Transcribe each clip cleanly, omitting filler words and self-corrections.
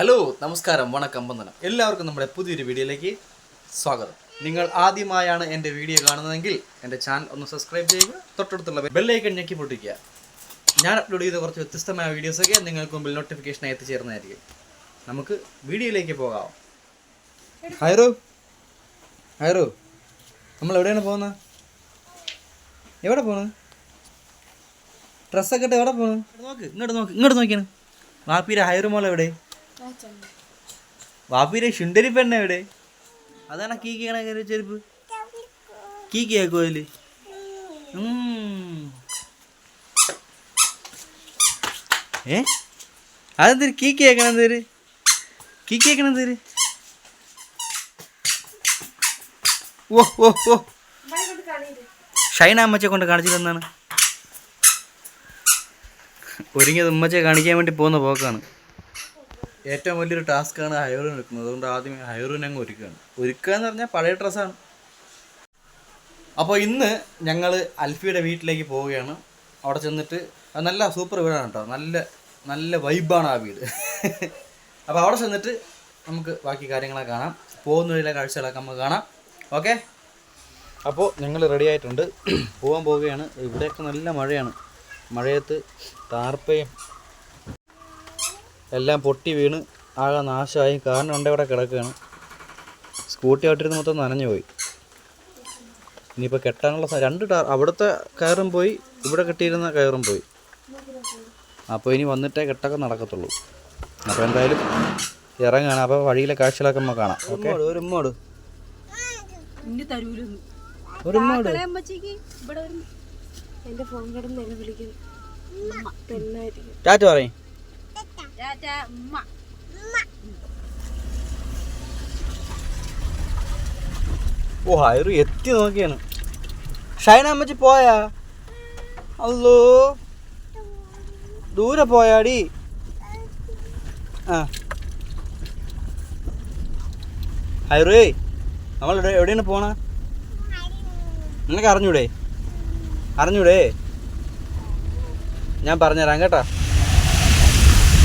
Hello നമസ്കാരം വണക്കം വന്ദനം എല്ലാവർക്കും നമ്മുടെ പുതിയൊരു വീഡിയോയിലേക്ക് സ്വാഗതം. നിങ്ങൾ ആദ്യമായാണ് എൻ്റെ വീഡിയോ കാണുന്നതെങ്കിൽ എൻ്റെ ചാനൽ ഒന്ന് സബ്സ്ക്രൈബ് ചെയ്യുക, തൊട്ടടുത്തുള്ള ബെല്ലൈക്കൺ ഞെക്കി പൊട്ടിക്കുക. ഞാൻ അപ്ലോഡ് ചെയ്ത കുറച്ച് വ്യത്യസ്തമായ വീഡിയോസൊക്കെ നിങ്ങൾക്ക് മുമ്പിൽ നോട്ടിഫിക്കേഷനായി എത്തിച്ചേർന്നതായിരിക്കും. നമുക്ക് വീഡിയോയിലേക്ക് പോകാം. ഹൈറോ നമ്മൾ എവിടെയാണ് പോകുന്നത്? എവിടെ പോകുന്നത്? ഡ്രസ്സൊക്കെ ഇട്ട് എവിടെ പോകുന്നത്? ഇങ്ങോട്ട് നോക്കിയാണ്. വാപ്പീരെ ഹൈറു മോൾ എവിടെ? വാപ്പീരെ ശുണ്ടരി പെണ്ണ എവിടെ? അതാണ് കീക്കിയാണ് ചെരുപ്പ്. കീക്കിയാക്കോ അതില്? അതെന്തൊരു കീക്കിയാക്കണം? എന്തേര് കീക്കിയാക്കണം? എന്തേര്? ഓ ഓ ഓ ഷൈന അമ്മച്ചെ കൊണ്ട് കാണിച്ചു തന്നാണ്. ഒരുങ്ങിയത് ഉമ്മച്ചെ കാണിക്കാൻ വേണ്ടി പോകുന്ന പോക്കാണ്. ഏറ്റവും വലിയൊരു ടാസ്ക്കാണ് ഹൈറൂന് എടുക്കുന്നത്. അതുകൊണ്ട് ആദ്യം ഹൈറൂനെ അങ്ങ് ഒരുക്കുക എന്ന് പറഞ്ഞാൽ പഴയ ഡ്രസ്സാണ്. അപ്പോൾ ഇന്ന് ഞങ്ങൾ അൽഫിയുടെ വീട്ടിലേക്ക് പോവുകയാണ്. അവിടെ ചെന്നിട്ട് അത് നല്ല സൂപ്പർ വീടാണ് കേട്ടോ. നല്ല നല്ല വൈബാണ് ആ വീട്. അപ്പോൾ അവിടെ ചെന്നിട്ട് നമുക്ക് ബാക്കി കാര്യങ്ങളൊക്കെ കാണാം. പോകുന്ന വഴിയിലെ കാഴ്ചകളൊക്കെ നമുക്ക് കാണാം. ഓക്കെ, അപ്പോൾ ഞങ്ങൾ റെഡി ആയിട്ടുണ്ട്, പോകാൻ പോവുകയാണ്. ഇവിടെയൊക്കെ നല്ല മഴയാണ്. മഴയത്ത് താർപ്പയും എല്ലാം പൊട്ടി വീണ് ആകെ നാശമായി. കാരണം ഉണ്ട് ഇവിടെ കിടക്കുകയാണ്. സ്കൂട്ടി ഓട്ടിരുന്ന് മൊത്തം നനഞ്ഞു പോയി. ഇനിയിപ്പോൾ കെട്ടാനുള്ള രണ്ട് അവിടുത്തെ കയറും പോയി, ഇവിടെ കെട്ടിയിരുന്ന കയറും പോയി. അപ്പോൾ ഇനി വന്നിട്ടേ കെട്ടൊക്കെ നടക്കത്തുള്ളൂ. അപ്പോൾ എന്തായാലും ഇറങ്ങുകയാണ്. അപ്പോൾ വഴിയിലെ കാഴ്ചകളൊക്കെ നമുക്ക് കാണാം. ഓക്കെ, ഒരു ഉമ്മോട് ടാറ്റ പറയും. ഓ ഹൈറു എത്തി നോക്കിയാണ്. ഷൈന അമ്മച്ചി പോയാ? അല്ലോ ദൂരെ പോയാടി. ആ ഹൈറു നമ്മൾ എവിടെയാണ് പോണ? നിനക്ക് അറിഞ്ഞൂടെ? ഞാൻ പറഞ്ഞുതരാം കേട്ടോ.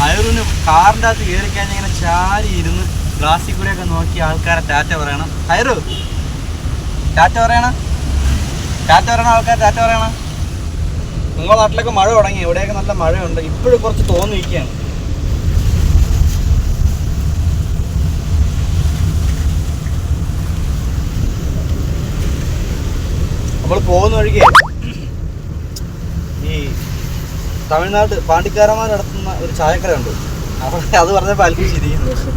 ഹൈറൂന് കാറിൻ്റെ അകത്ത് കയറി കഴിഞ്ഞാൽ ഇങ്ങനെ ചാരി ഇരുന്ന് ഗ്ലാസ്സിൽ കൂടെയൊക്കെ നോക്കി ആൾക്കാരെ ടാറ്റ പറയണം. ഹൈറു ടാറ്റ പറയണം, ആൾക്കാർ ടാറ്റ പറയണം. നിങ്ങളുടെ നാട്ടിലൊക്കെ മഴ തുടങ്ങി, ഇവിടെയൊക്കെ നല്ല മഴയുണ്ട്. ഇപ്പോഴും കുറച്ച് തോന്നിയിരിക്കുകയാണ്. നമ്മൾ പോകുന്ന വഴിക്ക് ഈ തമിഴ്നാട് പാണ്ടിക്കാരന്മാർ നടത്തുന്ന ഒരു ചായക്കടയുണ്ട്. അവിടെ അത് പറഞ്ഞപ്പോൾ അൽഫി ചിരിക്കുന്നു.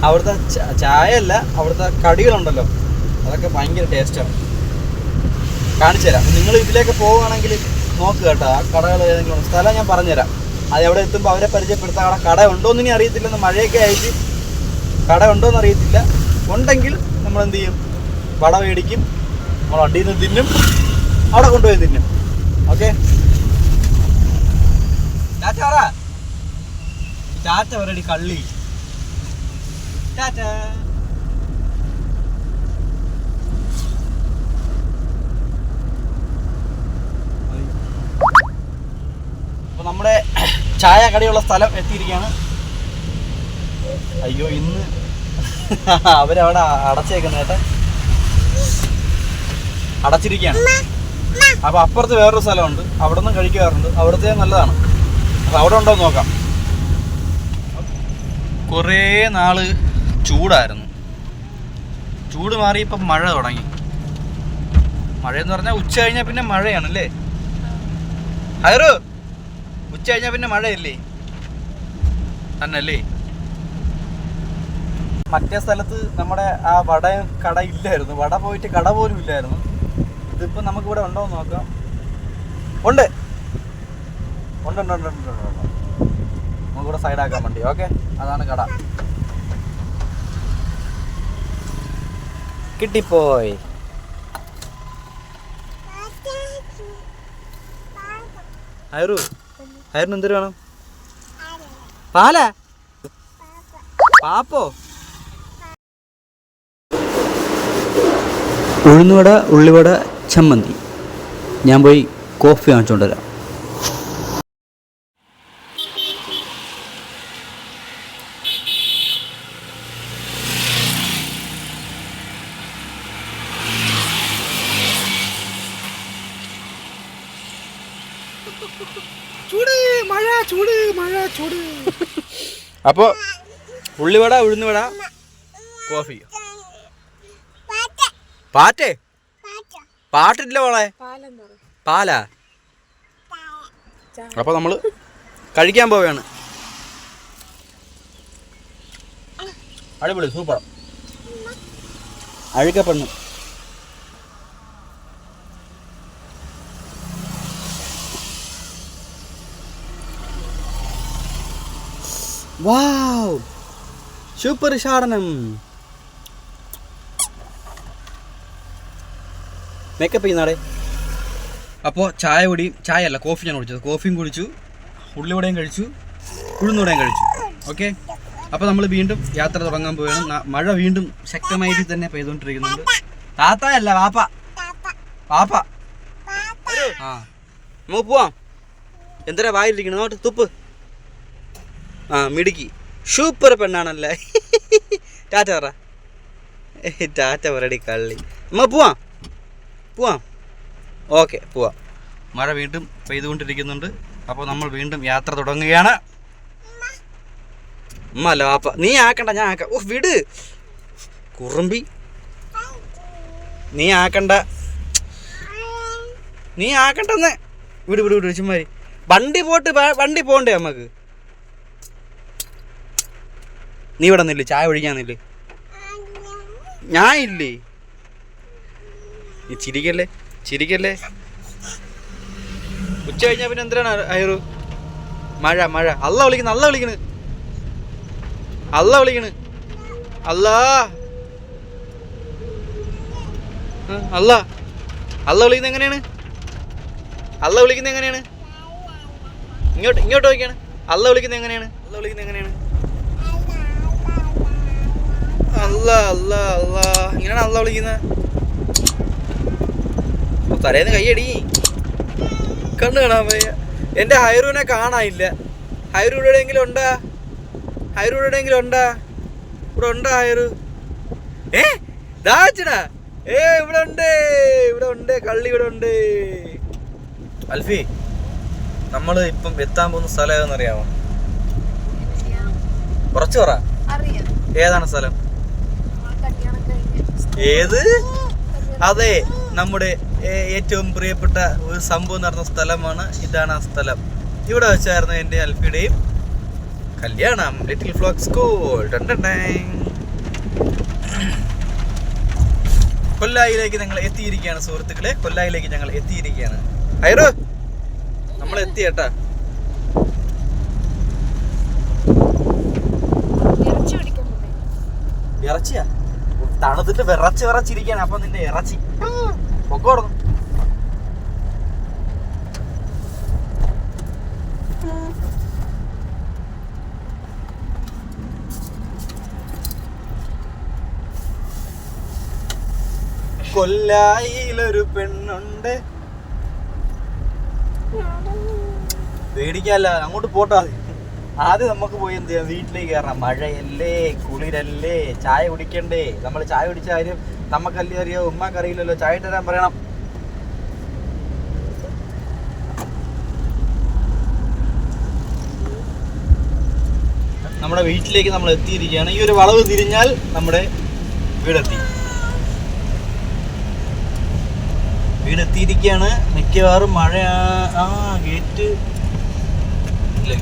അവിടുത്തെ ചായയല്ല, അവിടുത്തെ കടികളുണ്ടല്ലോ, അതൊക്കെ ഭയങ്കര ടേസ്റ്റാണ്. കാണിച്ചു തരാം. നിങ്ങൾ ഇതിലേക്ക് പോവുകയാണെങ്കിൽ നോക്കുക കേട്ടോ. ആ കടകൾ ഏതെങ്കിലും സ്ഥലം ഞാൻ പറഞ്ഞുതരാം. അത് എവിടെ എത്തുമ്പോൾ അവരെ പരിചയപ്പെടുത്താം. അവിടെ കട ഉണ്ടോയെന്ന് ഇനി അറിയത്തില്ലെന്ന്, മഴയൊക്കെ ആയിട്ട് കട ഉണ്ടോയെന്ന് അറിയത്തില്ല. ഉണ്ടെങ്കിൽ നമ്മൾ എന്ത് ചെയ്യും? വട മേടിക്കും, നമ്മൾ അടിയിൽ നിന്ന് തിന്നും, അവിടെ കൊണ്ടുപോയി തിന്നും. ഓക്കെ, ടാറ്റ പറയടി കള്ളി. ടാറ്റ. അപ്പൊ നമ്മുടെ ചായ കടയുള്ള സ്ഥലം എത്തിയിരിക്കുകയാണ്. അയ്യോ, ഇന്ന് അവരവിടെ അടച്ചേക്കുന്ന കേട്ടോ, അടച്ചിരിക്കുകയാണ്. അപ്പൊ അപ്പുറത്ത് വേറൊരു സ്ഥലമുണ്ട്, അവിടെ നിന്ന് കഴിക്കാറുണ്ട്. അവിടുത്തെ നല്ലതാണ്. അപ്പൊ അവിടെ ഉണ്ടോ നോക്കാം. കുറേ നാള് ചൂടായിരുന്നു. ചൂട് മാറി ഇപ്പം മഴ തുടങ്ങി. മഴയെന്ന് പറഞ്ഞാൽ ഉച്ച കഴിഞ്ഞാൽ പിന്നെ മഴയാണ് അല്ലേ ഹൈറു? ഉച്ച കഴിഞ്ഞാൽ പിന്നെ മഴയല്ലേ തന്നല്ലേ? മറ്റേ സ്ഥലത്ത് നമ്മുടെ ആ വട കട ഇല്ലായിരുന്നു. വട പോയിട്ട് കട പോലും ഇല്ലായിരുന്നു. ഇതിപ്പോൾ നമുക്കിവിടെ ഉണ്ടോ എന്ന് നോക്കാം. ഉണ്ട്. നമുക്കിവിടെ സൈഡാക്കാൻ വേണ്ടി. ഓക്കെ, അതാണ് കട. കിട്ടിപ്പോയി. ഹൈറിന് എന്തൊരു വേണം? പാലാ? പാപ്പോ? ഉഴുന്നുവട, ഉള്ളിവട, ചമ്മന്തി. ഞാൻ പോയി കോഫി വാങ്ങിച്ചുകൊണ്ട് വരാം. അപ്പോൾ ഉള്ളിവട, ഉഴുന്നുവട, കോഫി. പാറ്റേ പാട്ടില്ല മോളെ, പാലാ. അപ്പോൾ നമ്മൾ കഴിക്കാൻ പോവുകയാണ്. അടിപൊളി, സൂപ്പർ. അഴുക്കപ്പെണ്ണു. വാവ്, സൂപ്പർ സാധനം. മേക്കപ്പ് ചെയ്യുന്നാടെ. അപ്പോൾ ചായ അല്ല കോഫി ഞാൻ കുടിച്ചത്. കോഫിയും കുടിച്ചു, ഉള്ളിവടയും കഴിച്ചു, ഉഴുന്നുവടയും കഴിച്ചു. ഓക്കെ, അപ്പോൾ നമ്മൾ വീണ്ടും യാത്ര തുടങ്ങാൻ പോവുകയാണ്. മഴ വീണ്ടും ശക്തമായിട്ട് തന്നെ പെയ്തുകൊണ്ടിരിക്കുന്നുണ്ട്. താത്തയല്ല, വാപ്പ. വാപ്പ. ആ, നമുക്ക് പോവാം. എന്തിനാ വായിലിരിക്കണം? നോട്ട് തുപ്പ്. ആ, മിടുക്കി, സൂപ്പർ പെണ്ണാണല്ലേ. ടാറ്റ പറ. ടാറ്റ പറടി കള്ളി. നമുക്ക് പോവാം. ഓക്കെ, പോവാം. മഴ വീണ്ടും പെയ്തുകൊണ്ടിരിക്കുന്നുണ്ട്. അപ്പോൾ നമ്മൾ വീണ്ടും യാത്ര തുടങ്ങുകയാണ്. അമ്മ അല്ല വാപ്പ. നീ ആക്കണ്ട, ഞാൻ ആക്കാം. ഓ വിട് കുറുമ്പി, നീ ആക്കണ്ടെന്ന്. വിട് ചുമ്മാരി. വണ്ടി പോണ്ടേ നമുക്ക്? നീ ഇവിടെ നില്ല്, ചായ ഒഴിക്കാൻ നില്ല്. ഞാൻ ഇല്ലേ? നീ ചിരിക്കല്ലേ. ഉച്ച കഴിഞ്ഞാൽ പിന്നെ എന്തിനാണ് ഹൈറു? മഴ അല്ല വിളിക്കുന്നു. അല്ല വിളിക്കുന്നത് എങ്ങനെയാണ്? ഇങ്ങോട്ട് നോക്കിയാണ്. അല്ല വിളിക്കുന്നത് എങ്ങനെയാണ്? അല്ല ഇങ്ങനെയാണ് അല്ല വിളിക്കുന്നത്. തലേന്ന് കയ്യടി. കണ്ണു കാണാൻ വയ്യ. എൻ്റെ ഹൈറുവിനെ കാണാനില്ല. ഹൈറു എവിടെയെങ്കിലും ഉണ്ടാ? ഇവിടെ ഉണ്ടാ ഹൈറു? ദാച്ചടാ. ഇവിടെ ഉണ്ട് കള്ളി. ഇവിടെ ഉണ്ട്. അൽഫി, നമ്മൾ ഇപ്പം എത്താൻ പോകുന്ന സ്ഥലം ഏതെന്നറിയാമോ? കുറച്ച് പറ. ഏതാണ് സ്ഥലം? ഏത്? അതെ, നമ്മുടെ ഏറ്റവും പ്രിയപ്പെട്ട ഒരു സംഭവം നടന്ന സ്ഥലമാണ്. ഇതാണ് ആ സ്ഥലം. ഇവിടെ വെച്ചായിരുന്നു എൻ്റെ അൽഫിയുടെയും കല്യാണം. Little flock school. കൊല്ലായിലേക്ക് ഞങ്ങൾ എത്തിയിരിക്കുകയാണ് സുഹൃത്തുക്കളെ. ഞങ്ങൾ എത്തിയിരിക്കുകയാണ്. ഹൈറോ, നമ്മൾ എത്തി കേട്ടാ. ഇറച്ചിയാ? തണുത്തിട്ട് വിറച്ചിരിക്കുകയാണ്. അപ്പൊ നിന്റെ ഇറച്ചി പൊക്കോടുന്നു. കൊല്ലായിലൊരു പെണ്ണുണ്ട്. പേടിക്കല്ല, അങ്ങോട്ട് പോട്ടാ. ആദ്യം നമുക്ക് പോയി എന്ത് ചെയ്യാം? വീട്ടിലേക്ക് കയറാം. മഴയല്ലേ, കുളിരല്ലേ, ചായ കുടിക്കണ്ടേ? നമ്മൾ ചായ കുടിച്ച കാര്യം നമുക്കല്ലേ അറിയോ? ഉമ്മക്കറിയില്ലല്ലോ. ചായ തരാൻ പറയണം. നമ്മുടെ വീട്ടിലേക്ക് നമ്മൾ എത്തിയിരിക്കുകയാണ്. ഈ ഒരു വളവ് തിരിഞ്ഞാൽ നമ്മുടെ വീടെത്തിയിരിക്കുകയാണ്. മിക്കവാറും മഴ.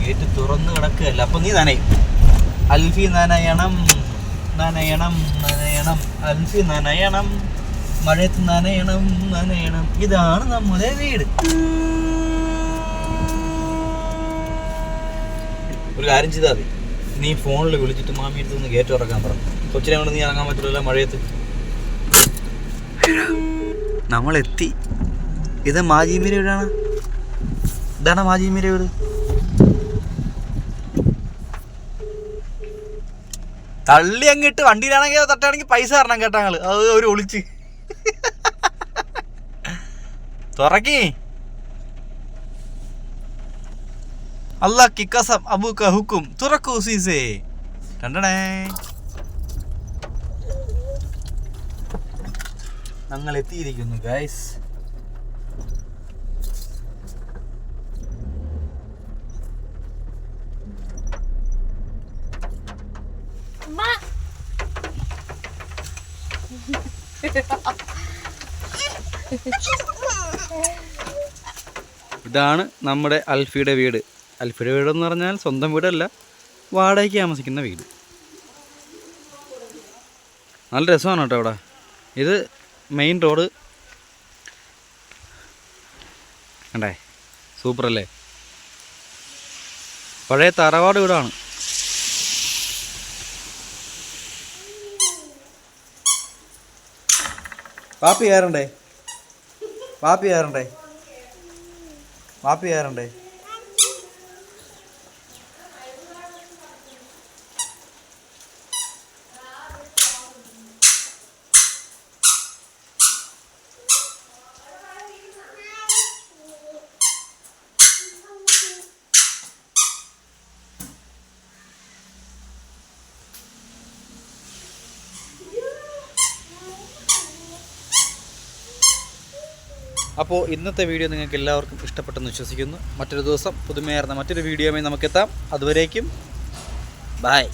ഗേറ്റ് തുറന്ന് കിടക്കുകയല്ല. അപ്പൊ നീ നനയും. അൽഫി നനയണം. അൽഫി നനയണം. മഴയത്ത് നനയണം. ഇതാണ് നമ്മുടെ വീട്. ഒരു കാര്യം ചെയ്താൽ മതി. നീ ഫോണിൽ വിളിച്ചിട്ട് മാമി അടുത്ത് നിന്ന് ഗേറ്റ് തുറക്കാൻ പറ. കൊച്ചിനെ കൊണ്ട് നീ ഇറങ്ങാൻ പറ്റില്ലല്ലോ മഴയത്ത്. നമ്മളെത്തി. ഇത് മാജിമീര വീടാണ്. ഇതാണ് മാജിമീര വീട്. തള്ളി അങ്ങിട്ട് വണ്ടിയിലാണെങ്കിൽ തട്ടാണെങ്കിൽ പൈസ തരണം കേട്ടോ. ഞങ്ങള് അത് ഒരു ഒളിച്ച് തുറക്കി. അല്ലാഹ് കസം അബൂക ഹുക്കും തുറക്കൂ സീസേ. കണ്ടടേ, ഞങ്ങൾ എത്തിയിരിക്കുന്നു ഗൈസ്. ഇതാണ് നമ്മുടെ അൽഫിയുടെ വീട്. അൽഫിയുടെ വീടെന്ന് പറഞ്ഞാൽ സ്വന്തം വീടല്ല, വാടകയ്ക്ക് താമസിക്കുന്ന വീട്. നല്ല രസമാണ് കേട്ടോ ഇവിടെ. ഇത് മെയിൻ റോഡ് കണ്ടേ, സൂപ്പറല്ലേ? പഴയ തറവാട് വീടാണ്. പാപ്പി കയറണ്ടേ? പാപ്പി കയറണ്ടേ? പാപ്പി കയറണ്ടേ? അപ്പോൾ ഇന്നത്തെ വീഡിയോ നിങ്ങൾക്ക് എല്ലാവർക്കും ഇഷ്ടപ്പെട്ടെന്ന് വിശ്വസിക്കുന്നു. മറ്റൊരു ദിവസം പുതുമയാർന്ന മറ്റൊരു വീഡിയോയുമായി നമുക്കെത്താം. അതുവരേക്കും ബൈ.